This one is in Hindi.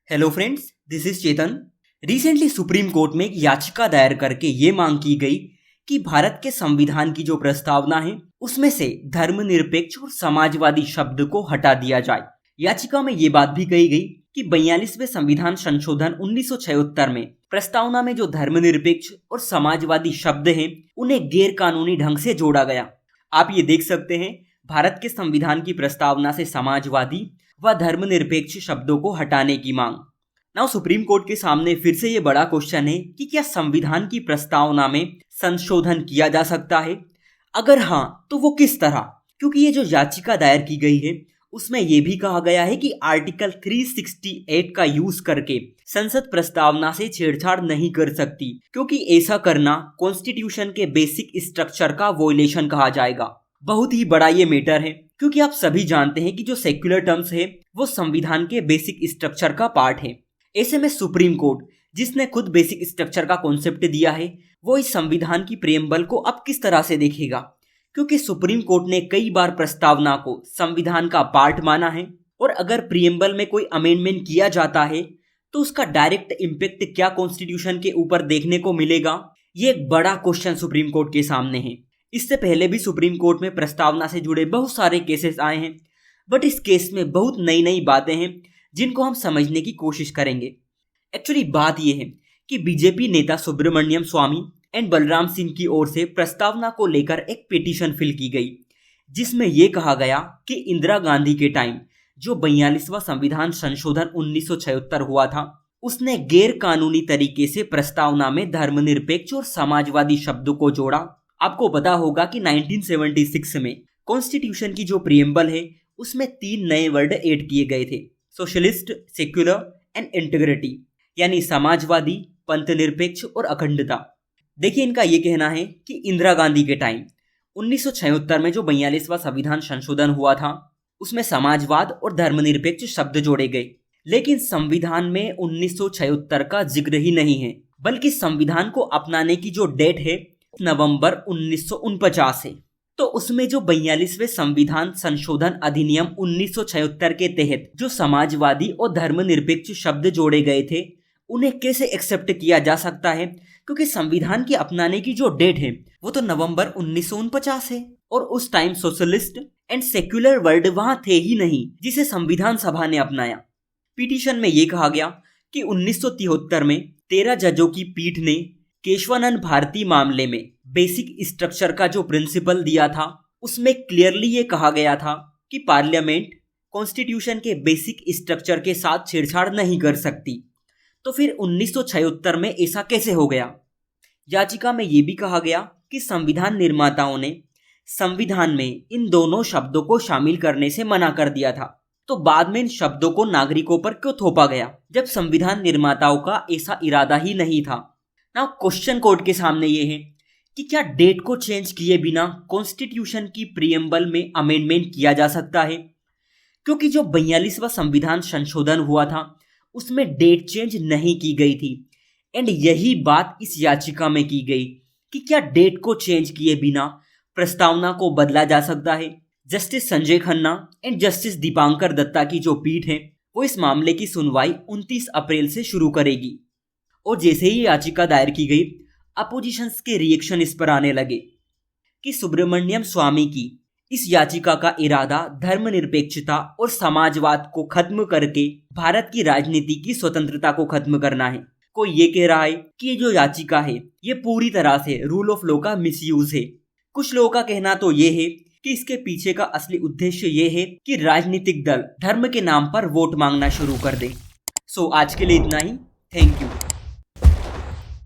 Hello friends, this is Chetan. Recently supreme court में एक याचिका दायर करके ये मांग की गई कि भारत के संविधान की जो प्रस्तावना है उसमें से धर्मनिरपेक्ष और समाजवादी शब्द को हटा दिया जाए। याचिका में ये बात भी कही गई कि 42वें संविधान संशोधन 1976 में प्रस्तावना में जो धर्मनिरपेक्ष और समाजवादी शब्द हैं उन्हें गैर कानूनी ढंग से जोड़ा गया। आप ये देख सकते हैं, भारत के संविधान की प्रस्तावना से समाजवादी व धर्मनिरपेक्ष शब्दों को हटाने की मांग। नाउ सुप्रीम कोर्ट के सामने फिर से ये बड़ा क्वेश्चन है कि क्या संविधान की प्रस्तावना में संशोधन किया जा सकता है? अगर हाँ, तो वो किस तरह? क्योंकि ये जो याचिका दायर की गई है उसमें यह भी कहा गया है कि आर्टिकल 368 का यूज करके संसद प्रस्तावना से छेड़छाड़ नहीं कर सकती, क्योंकि ऐसा करना कॉन्स्टिट्यूशन के बेसिक स्ट्रक्चर का वॉयलेशन कहा जाएगा। बहुत ही बड़ा ये मैटर है, क्योंकि आप सभी जानते हैं कि जो सेक्युलर टर्म्स है वो संविधान के बेसिक स्ट्रक्चर का पार्ट है। ऐसे में सुप्रीम कोर्ट, जिसने खुद बेसिक स्ट्रक्चर का कॉन्सेप्ट दिया है, वो इस संविधान की प्रेम्बल को अब किस तरह से देखेगा? क्योंकि सुप्रीम कोर्ट ने कई बार प्रस्तावना को संविधान का पार्ट माना है, और अगर प्रियम्बल में कोई अमेंडमेंट किया जाता है तो उसका डायरेक्ट इम्पैक्ट क्या कॉन्स्टिट्यूशन के ऊपर देखने को मिलेगा? ये एक बड़ा क्वेश्चन सुप्रीम कोर्ट के सामने है। इससे पहले भी सुप्रीम कोर्ट में प्रस्तावना से जुड़े बहुत सारे केसेस आए हैं, बट इस केस में बहुत नई नई बातें हैं जिनको हम समझने की कोशिश करेंगे। एक्चुअली बात यह है कि बीजेपी नेता सुब्रमण्यम स्वामी एंड बलराम सिंह की ओर से प्रस्तावना को लेकर एक पिटीशन फिल की गई, जिसमें यह कहा गया कि इंदिरा गांधी के टाइम जो 42वां संविधान संशोधन 1976 हुआ था, उसने गैर कानूनी तरीके से प्रस्तावना में धर्मनिरपेक्ष और समाजवादी शब्दों को जोड़ा। आपको पता होगा कि 1976 में कॉन्स्टिट्यूशन की जो प्रियम्बल है उसमें 3 नए वर्ड ऐड किए गए थे: सोशलिस्ट, सेक्युलर एंड इंटीग्रिटी, यानी समाजवादी, पंथनिरपेक्ष और अखंडता। देखिए, इनका ये कहना है कि इंदिरा गांधी के टाइम 1976 में जो 42वां संविधान संशोधन हुआ था उसमें समाजवाद और धर्मनिरपेक्ष शब्द जोड़े गए, लेकिन संविधान में 1976 का जिक्र ही नहीं है, बल्कि संविधान को अपनाने की जो डेट है नवंबर 1949 है। तो उसमें जो 42वें संविधान संशोधन अधिनियम 1976 के तहत जो समाजवादी और धर्मनिरपेक्ष शब्द जोड़े गए थे उन्हें कैसे एक्सेप्ट किया जा सकता है? क्योंकि संविधान के अपनाने की जो डेट है वो तो नवंबर 1949 है, और उस time socialist and secular word वहां थे ही नहीं जिसे संविधान सभा ने अपनाया। पिटीशन में यह कहा गया कि 1973 में 13 जजों की पीठ ने केशवानंद भारती मामले में बेसिक स्ट्रक्चर का जो प्रिंसिपल दिया था उसमें क्लियरली ये कहा गया था कि पार्लियामेंट कॉन्स्टिट्यूशन के बेसिक स्ट्रक्चर के साथ छेड़छाड़ नहीं कर सकती। तो फिर 1976 में ऐसा कैसे हो गया? याचिका में ये भी कहा गया कि संविधान निर्माताओं ने संविधान में इन दोनों शब्दों को शामिल करने से मना कर दिया था, तो बाद में इन शब्दों को नागरिकों पर क्यों थोपा गया जब संविधान निर्माताओं का ऐसा इरादा ही नहीं था? नाउ क्वेश्चन कोर्ट के सामने ये है कि क्या डेट को चेंज किए बिना कॉन्स्टिट्यूशन की प्रियम्बल में अमेंडमेंट किया जा सकता है? क्योंकि जो 42वां संविधान संशोधन हुआ था उसमें डेट चेंज नहीं की गई थी, एंड यही बात इस याचिका में की गई कि क्या डेट को चेंज किए बिना प्रस्तावना को बदला जा सकता है। Justice Sanjay Khanna and Justice Dipankar Datta की जो पीठ है वो इस मामले की सुनवाई 29 अप्रैल से शुरू करेगी, और जैसे ही याचिका दायर की गई अपोजिशंस के रिएक्शन इस पर आने लगे कि सुब्रमण्यम स्वामी की इस याचिका का इरादा धर्मनिरपेक्षता और समाजवाद को खत्म करके भारत की राजनीति की स्वतंत्रता को खत्म करना है। कोई ये कह रहा है कि ये जो याचिका है ये पूरी तरह से रूल ऑफ लॉ का मिसयूज है। कुछ लोगों का कहना तो ये है कि इसके पीछे का असली उद्देश्य ये है कि राजनीतिक दल धर्म के नाम पर वोट मांगना शुरू कर दे। सो आज के लिए इतना ही। Thank you.